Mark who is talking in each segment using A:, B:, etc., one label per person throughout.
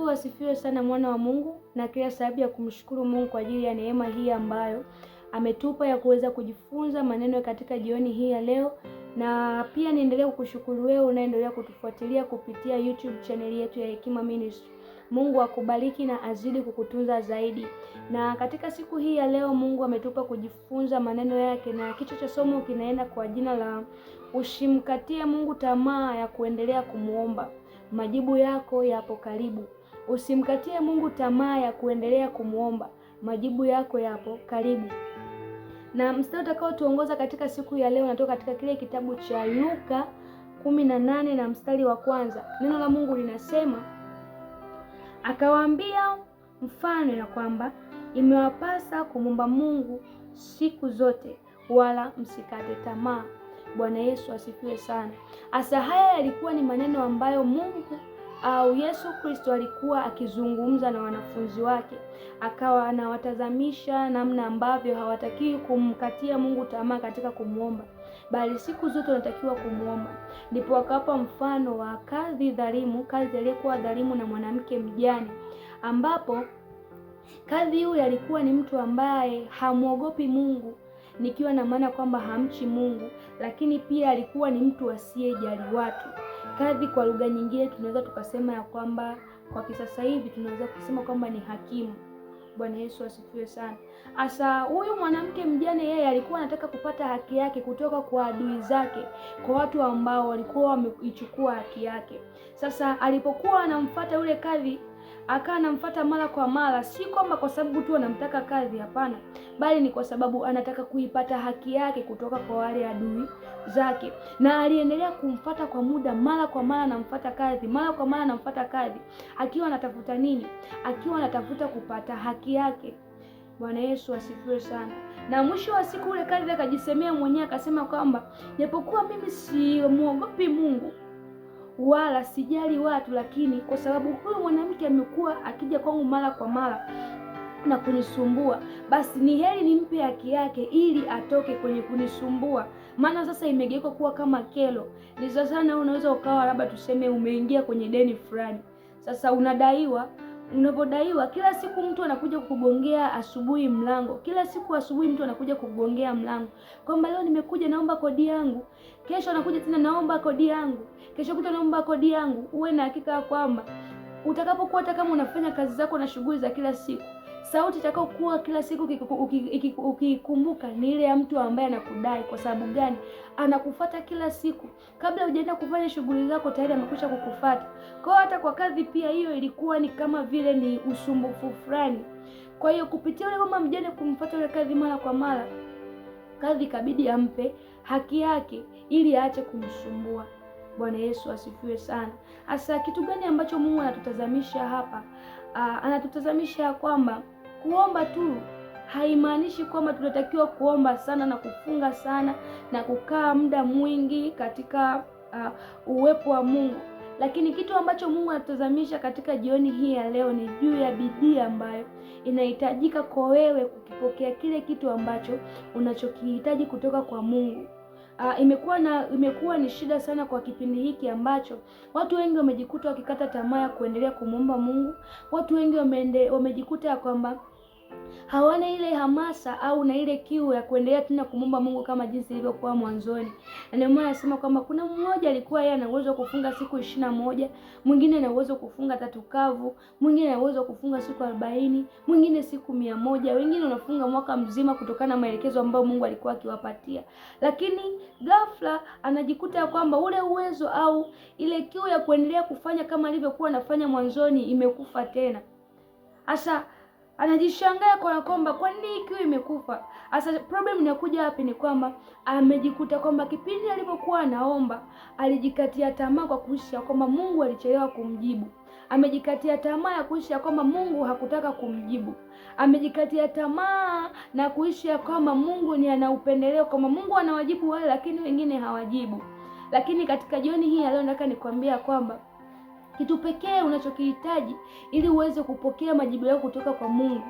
A: Mungu asifiwe sana, mwana wa Mungu, na kila sababu ya kumshukuru Mungu kwa ajili ya neema hii ambayo ametupa ya kuweza kujifunza maneno katika jioni hii ya leo. Na pia niendelee kukushukuru wewe unaendelea kutufuatilia kupitia YouTube channel yetu ya Hekima Ministry. Mungu akubariki na azidi kukutunza zaidi. Na katika siku hii ya leo Mungu ametupa kujifunza maneno yake, na kichwa cha somo kinaenda kwa jina la usimkatie Mungu tamaa ya kuendelea kumuomba. Majibu yako yapo karibu. Usimkatie Mungu tamaa ya kuendelea kumuomba. Majibu yako yapo karibu. Na mstari utakao tuongoza katika siku ya leo natoka katika kile kitabu cha Luka 18 na mstari wa kwanza. Neno la Mungu linasema, akawaambia mfano ya kwamba imewapasa kumwomba Mungu siku zote, wala msikate tamaa. Bwana Yesu asifiwe sana. Asa haya yalikuwa ni maneno ambayo Mungu au Yesu Kristo alikuwa akizungumza na wanafunzi wake, akawa anawatazamisha namna ambavyo hawatakiwi kumkatia Mungu tamaa katika kumuomba, bali siku zote wanatakiwa kumuomba. Ndipo akawapa mfano wa kadhi dhalimu, kadhi aliyekuwa dhalimu na mwanamke mjane, ambapo kadhi huyu alikuwa ni mtu ambaye hamuogopi Mungu, nikiwa na maana kwamba hamchi Mungu, lakini pia alikuwa ni mtu asiyejali watu. Kadhi kwa lugha nyingine tunaweza tukasema ya kwamba kwa kisasa hivi tunaweza kusema kwamba ni hakimu. Bwana Yesu asifiwe sana. Asa huyu mwanamke mjane, yeye alikuwa anataka kupata haki yake kutoka kwa adui zake, kwa watu ambao walikuwa wameichukua haki yake. Sasa alipokuwa anamfuata yule kadhi, akawa anamfuata mara kwa mara, si kwamba kwa sababu tu anamtaka kadhi, hapana, bali ni kwa sababu anataka kuipata haki yake kutoka kwa wale adui zake. Na aliendelea kumfuata kwa muda, mara kwa mara anamfuata kadhi, mara kwa mara anamfuata kadhi, akiwa anatafuta nini? Akiwa anatafuta kupata haki yake. Bwana Yesu asifiwe sana. Na mwisho wa siku ule kadhi akajisemea mwenyewe, akasema kwamba japokuwa mimi simuogopi Mungu wala sijali watu, lakini kwa sababu huyu mwanamke amekuwa akija kwangu mara kwa mara na kunisumbua, basi ni heri nimpe haki yake ili atoke kwenye kunisumbua. Maana sasa imegeuka kuwa kama kero. Ni sasa na unaweza ukawa labda tuseme umeingia kwenye deni fulani. Sasa unadaiwa. Unapodaiwa, kila siku mtu anakuja kukugongea asubuhi mlango. Kila siku asubuhi mtu anakuja kukugongea mlango, kwamba leo nimekuja naomba kodi yangu. Kesho anakuja tena naomba kodi yangu. Kesho kutwa naomba kodi yangu. Uwe na hakika kwamba utakapokuwa hata kama unafanya kazi zako na shughuli za kila siku, sauti itakayokuwa kila siku ukikumbuka ni ile ya mtu ambaye anakudai. Kwa sababu gani? Anakufuata kila siku. Kabla hujaenda kufanya shughuli zako tayari amekwisha kukufuata. Kwa hiyo hata kwa kadhi pia hiyo ilikuwa ni kama vile ni usumbufu fulani. Kwa hiyo kupitia yule mama mjane kumfuata yule kadhi mara kwa mara, kadhi kabidi ampe haki yake ili aache kumsumbua. Bwana Yesu asifiwe sana. Asa kitu gani ambacho Mungu anatutazamisha hapa? Anatutazamisha kwamba kuomba tu haimaanishi kwamba tunatakiwa kuomba sana na kufunga sana na kukaa muda mwingi katika uwepo wa Mungu. Lakini kitu ambacho Mungu anatutazamisha katika jioni hii ya leo ni juu ya bidii ambayo inahitajika kwa wewe kukipokea kile kitu ambacho unachokihitaji kutoka kwa Mungu. Imekuwa ni shida sana kwa kipindi hiki ambacho watu wengi wamejikuta wakikata tamaa ya kuendelea kumuomba Mungu. Watu wengi wamejikuta ya kwamba hawana ile hamasa au na ile kiu ya kuendelea tena kumuomba Mungu kama jinsi ilivyokuwa mwanzoni. Na ndio maana nasema kwamba kuna mmoja alikuwa yeye ana uwezo kufunga siku 21, mwingine ana uwezo kufunga 3 kavu, mwingine ana uwezo kufunga siku 40, mwingine siku 100, wengine wanafunga mwaka mzima kutokana na maelekezo ambayo Mungu alikuwa akiwapatia. Lakini ghafla anajikuta kwamba ule uwezo au ile kiu ya kuendelea kufanya kama alivyokuwa anafanya mwanzoni imekufa tena. Asa anajishangaa kwa kwamba kwa nini ikiwa imekufa. Asa problem inakuja hapa ni kwamba amejikuta kwamba kipindi alipokuwa anaomba alijikatia tamaa kwa kuishi kwamba Mungu alichelewa kumjibu. Amejikatia tamaa ya kuishi kwamba Mungu hakutaka kumjibu. Amejikatia tamaa na kuishi kwamba Mungu ni ana upendeleo, kwamba Mungu anawajibu wale lakini wengine hawajibu. Lakini katika jioni hii leo nataka nikwambia kwamba kitu pekee unachokihitaji ili uweze kupokea majibu yako kutoka kwa Mungu,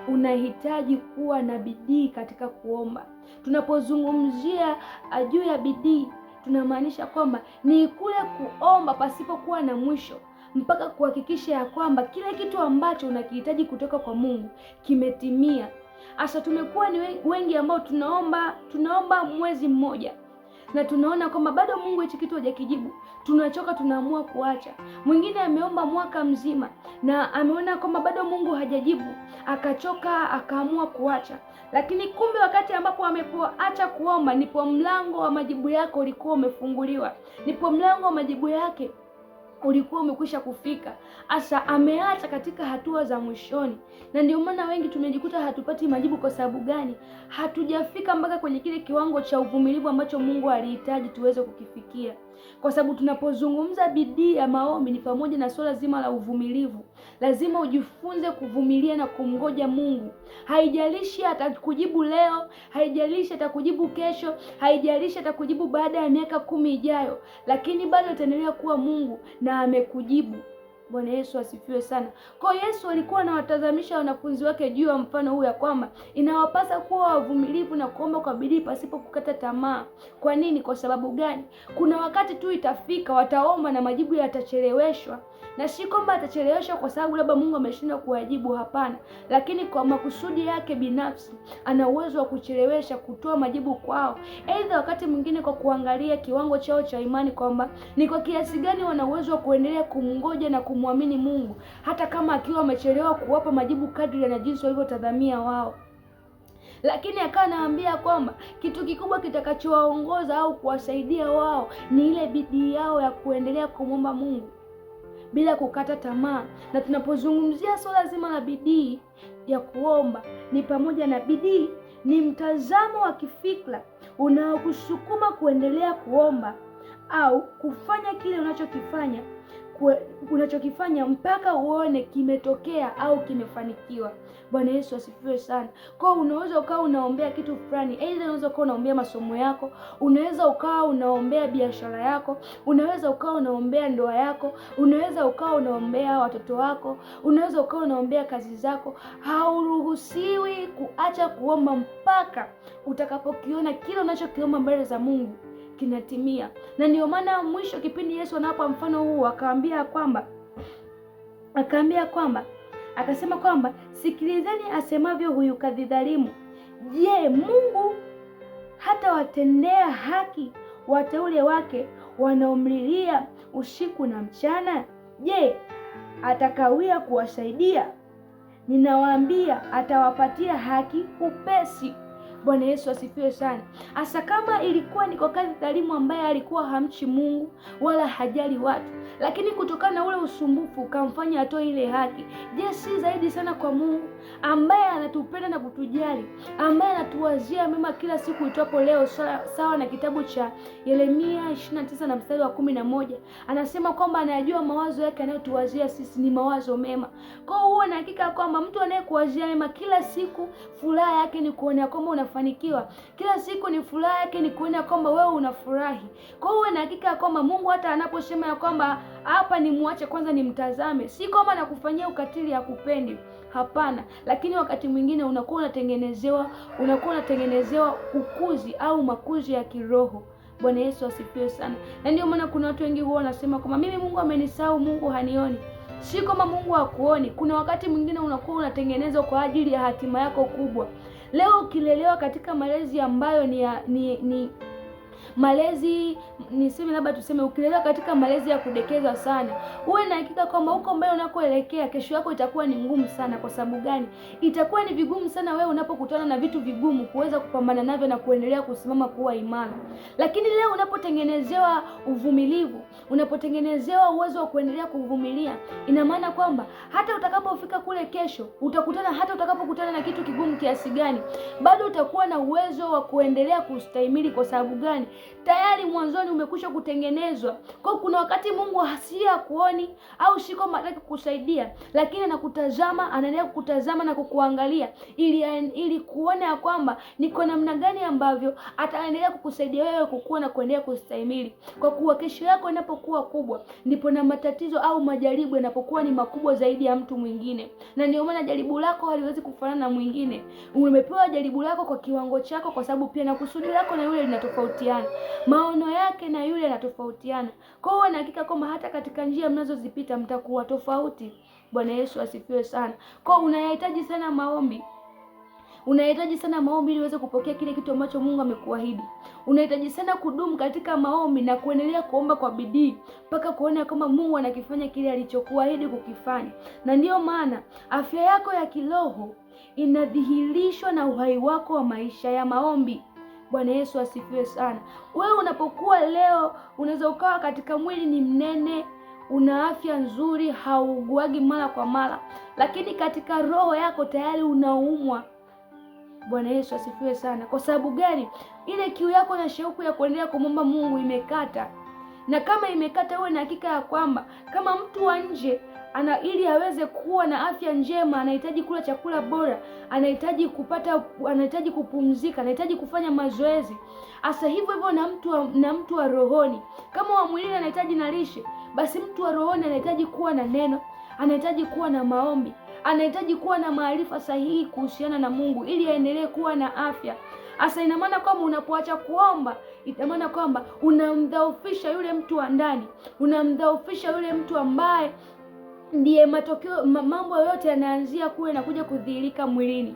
A: unahitaji kuwa na bidii katika kuomba. Tunapozungumzia juu ya bidii, tunamaanisha kwamba ni kule kuomba pasipokuwa na mwisho, mpaka kuhakikisha ya kwamba kile kitu ambacho unakihitaji kutoka kwa Mungu kimetimia. Asa tumekuwa ni wengi ambao tunaomba mwezi mmoja na tunaona kwamba bado Mungu hichi kitu hajakijibu, tunachoka, tunaamua kuacha. Mwingine ameomba mwaka mzima na ameona kwamba bado Mungu hajajibu, akachoka, akaamua kuacha. Lakini kumbe wakati ambapo amepoacha kuomba, ndipo mlango wa majibu yako ulikuwa umefunguliwa, ndipo mlango wa majibu yake ulikuwa umekwisha kufika. Asa ameacha katika hatua za mwishoni, na ndio maana wengi tumejikuta hatupati majibu. Kwa sababu gani? Hatujafika mpaka kwenye kile kiwango cha uvumilivu ambacho Mungu alihitaji tuweze kukifikia. Kwa sababu tunapozungumza bidii ya maombi ni pamoja na swala zima la uvumilivu. Lazima ujifunze kuvumilia na kumngoja Mungu. Haijalishi atakujibu leo, haijalishi atakujibu kesho, haijalishi atakujibu baada ya miaka 10 ijayo, lakini bado ataendelea kuwa Mungu na amekujibu. Bwana Yesu asifiwe sana. Kwa Yesu alikuwa anawatazamisha wanafunzi wake juu ya mfano huu ya kwamba inawapasa kuwa wavumilivu na kuomba kwa bidii pasipo kukata tamaa. Kwa nini? Kwa sababu gani? Kuna wakati tu itafika wataomba na majibu yatacheleweshwa, na si kwamba atacheleweshwa kwa sababu labda Mungu ameshindwa kuwajibu, hapana, lakini kwa makusudi yake binafsi ana uwezo wa kuchelewesha kutoa majibu kwao. Aidha wakati mwingine kwa kuangalia kiwango chao cha imani kwamba ni kwa kiasi gani wana uwezo wa kuendelea kumngoja na kumwamini Mungu hata kama akiwa amechelewa kuwapa majibu kadri na jinsi walivyotazamia wao. Lakini akawa anawaambia kwamba kitu kikubwa kitakachowaongoza au kuwasaidia wao ni ile bidii yao ya kuendelea kumwomba Mungu bila kukata tamaa. Na tunapozungumzia swala zima la bidii ya kuomba, ni pamoja na bidii ni mtazamo wa kifikra unaokusukuma kuendelea kuomba au kufanya kile unachokifanya mpaka uone kimetokea au kimefanikiwa. Bwana Yesu asifiwe sana. Kwa unaweza ukawa unaombea kitu fulani, aidha unaweza ukawa unaombea masomo yako, unaweza ukawa unaombea biashara yako, unaweza ukawa unaombea ndoa yako, unaweza ukawa unaombea watoto wako, unaweza ukawa unaombea kazi zako. Hauruhusiwi kuacha kuomba mpaka utakapokiona kile unachokiomba mbele za Mungu kinatimia. Na ndio maana mwisho kipindi Yesu anapa mfano huu akasema kwamba sikilizeni asemavyo huyu kadhi dhalimu. Je, Mungu hata watendea haki wateule wake wanaomlilia usiku na mchana? Je, atakawia kuwasaidia? Ninawaambia atawapatia haki upesi. Bwana Yesu asifiwe sana. Hasa kama ilikuwa ni kwa kadhi dhalimu ambaye alikuwa hamchi Mungu wala hajali watu, lakini kutokana na ule usumbufu ukamfanya atoe ile haki. Je, si zaidi sana kwa Mungu ambaye anatupenda na kutujali, ambaye anatuwazia mema kila siku itwapo leo, sawa na kitabu cha Yeremia 29 na mstari wa 11. Anasema kwamba anayajua mawazo yake anayotuwazia sisi ni mawazo mema. Kwa hiyo uwe na hakika kwamba mtu anayekuwazia mema kila siku, furaha yake ni kuona kwamba unafanikiwa. Kila siku ni furaha yake ni kuona kwamba wewe unafurahi. Kwa hiyo uwe na hakika kwamba Mungu hata anaposema ya kwamba hapa ni muache kwanza nimtazame, si kwamba nakufanyia ukatili hakupendi, hapana, lakini wakati mwingine unakuwa unatengenezewa ukuzi au makuzi ya kiroho. Bwana Yesu asifiwe sana. Na ndio maana kuna watu wengi huwa wanasema kwamba mimi Mungu amenisahau, Mungu hanioni. Si kama Mungu hakuoni. Kuna wakati mwingine unakuwa unatengenezwa kwa ajili ya hatima yako kubwa. Leo ukilelewa katika malezi ambayo ni malezi, niseme labda tuseme ukilelewa katika malezi ya kudekeza sana, uwe na hakika kwamba huko mbele unakoelekea kesho yako itakuwa ni ngumu sana. Kwa sababu gani? Itakuwa ni vigumu sana wewe unapokutana na vitu vigumu kuweza kupambana navyo na kuendelea kusimama kuwa imara. Lakini leo unapotengenezewa uvumilivu, unapotengenezewa uwezo wa kuendelea kuvumilia, ina maana kwamba hata utakapofika kule kesho, hata utakapokutana na kitu kigumu kiasi gani, bado utakuwa na uwezo wa kuendelea kustahimili. Kwa sababu gani? Tayari mwanzoni umekwisha kutengenezwa. Kwa kuna wakati Mungu hasia kuoni au siko mataki kukusaidia, lakini anakutazama, anaendelea kukutazama na kukuangalia ili kuona ya kwamba niko namna gani ambavyo ataendelea kukusaidia wewe kukua na kuendelea kustahimili. Kwa kuwa kesho yako inapokuwa kubwa, ndipo na matatizo au majaribu yanapokuwa ni makubwa zaidi ya mtu mwingine. Na ndio maana jaribu lako haliwezi kufanana na mwingine. Umepewa jaribu lako kwa kiwango chako, kwa sababu pia na kusudi lako na yule linatofautiana. yanatofautiana, maono yake na yule yanatofautiana. Kwa hiyo na hakika kwamba hata katika njia mnazozipita mtakuwa tofauti. Bwana Yesu asifiwe sana. Kwa hiyo unahitaji sana maombi. Unahitaji sana maombi ili uweze kupokea kile kitu ambacho Mungu amekuahidi. Unahitaji sana kudumu katika maombi na kuendelea kuomba kwa bidii mpaka kuona kama Mungu anakifanya kile alichokuahidi kukifanya. Na ndiyo maana afya yako ya kiroho inadhihirishwa na uhai wako wa maisha ya maombi. Bwana Yesu asifiwe sana. Wewe unapokuwa leo, unaweza ukawa katika mwili ni mnene, una afya nzuri, hauguagi mara kwa mara, lakini katika roho yako tayari unaumwa. Bwana Yesu asifiwe sana. Kwa sababu gani? Ile kiu yako na shauku ya kuendelea kumwomba Mungu imekata. Na kama imekata, uwe na hakika ya kwamba kama mtu wa nje ili aweze kuwa na afya njema, anahitaji kula chakula bora, anahitaji kupumzika, anahitaji kufanya mazoezi. Asa hivyo hivyo na mtu wa rohoni. Kama wa mwilini anahitaji na lishe, basi mtu wa rohoni anahitaji kuwa na neno, anahitaji kuwa na maombi, anahitaji kuwa na maarifa sahihi kuhusiana na Mungu ili aendelee kuwa na afya. Asa ina maana kwamba unapoacha kuomba, ina maana kwamba unamdhaufisha yule mtu wa ndani, unamdhaufisha yule mtu ambaye ndiye matokeo mambo yote yanaanzia kule na kuja kudhihirika mwilini.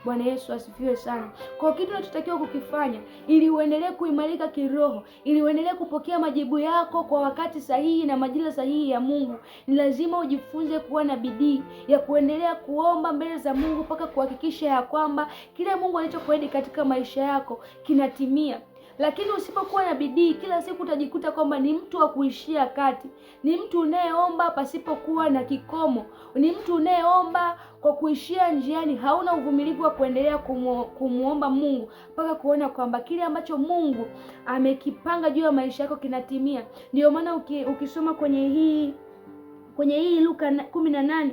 A: Bwana Yesu asifiwe sana. Kwa kitu unachotakiwa kukifanya ili uendelee kuimarika kiroho, ili uendelee kupokea majibu yako kwa wakati sahihi na majira sahihi ya Mungu, ni lazima ujifunze kuwa na bidii ya kuendelea kuomba mbele za Mungu mpaka kuhakikisha ya kwamba kile Mungu alichokuahidi katika maisha yako kinatimia. Lakini usipokuwa na bidii, kila siku utajikuta kwamba ni mtu wa kuishia kati, ni mtu unayeomba pasipokuwa na kikomo, ni mtu unayeomba kwa kuishia njiani, hauna uvumilivu wa kuendelea kumuomba Mungu mpaka kuona kwamba kile ambacho Mungu amekipanga juu ya maisha yako kinatimia. Ndio maana ukisoma kwenye hii Luka 18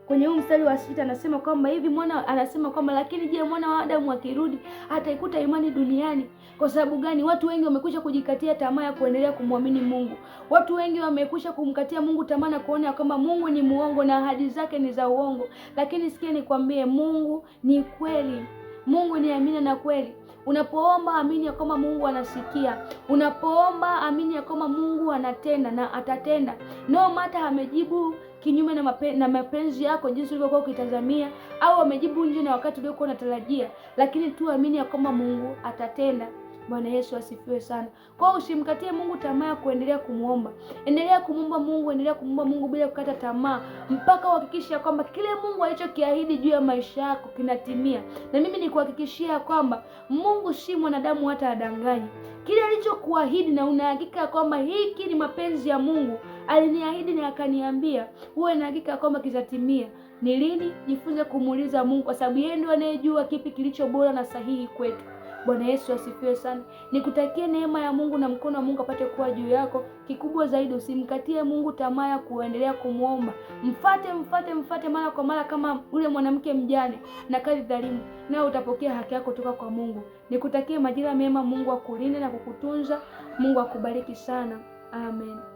A: kwenye huu mstari wa 6 anasema kwamba anasema kwamba lakini je, mwana wa Adamu akirudi ataikuta imani duniani? Kwa sababu gani? Watu wengi wamekwisha kujikatia tamaa ya kuendelea kumwamini Mungu. Watu wengi wamekwisha kumkatia Mungu tamaa na kuona kwamba Mungu ni muongo na ahadi zake ni za uongo. Lakini sikia nikwambie, Mungu ni kweli. Mungu ni amina na kweli. Unapoomba amini ya kwamba Mungu anasikia. Unapoomba amini ya kwamba Mungu anatenda na atatenda. No matter amejibu kinyume na mapenzi yako jinsi ulivyokuwa ukitazamia, au amejibu nje na wakati uliokuwa unatarajia, lakini tu amini ya kwamba Mungu atatenda. Bwana Yesu asifiwe sana. Kwa hiyo usimkatie Mungu tamaa ya kuendelea kumuomba. Endelea kumuomba Mungu, endelea kumuomba Mungu bila kukata tamaa mpaka uhakikishe kwamba kile Mungu alichokiahidi juu ya maisha yako kinatimia. Na mimi nikuhakikishia kwamba Mungu si mwanadamu hata adanganye. Kile alichokuahidi na unahakika kwamba hiki ni mapenzi ya Mungu, aliniahidi na akaniambia, uwe na hakika kwamba kitatimia. Ni lini? Jifunze kumuuliza Mungu, kwa sababu yeye ndiye anayejua kipi kilicho bora na sahihi kwetu. Bwana Yesu asifiwe sana. Nikutakie neema ya Mungu na mkono wa Mungu apate kuwa juu yako. Kikubwa zaidi, usimkatie Mungu tamaa ya kuendelea kumuomba. Mfate mara kwa mara kama ule mwanamke mjane na kadhi dhalimu, nao utapokea haki yako kutoka kwa Mungu. Nikutakie majira mema, Mungu akulinde na kukutunza. Mungu akubariki sana. Amen.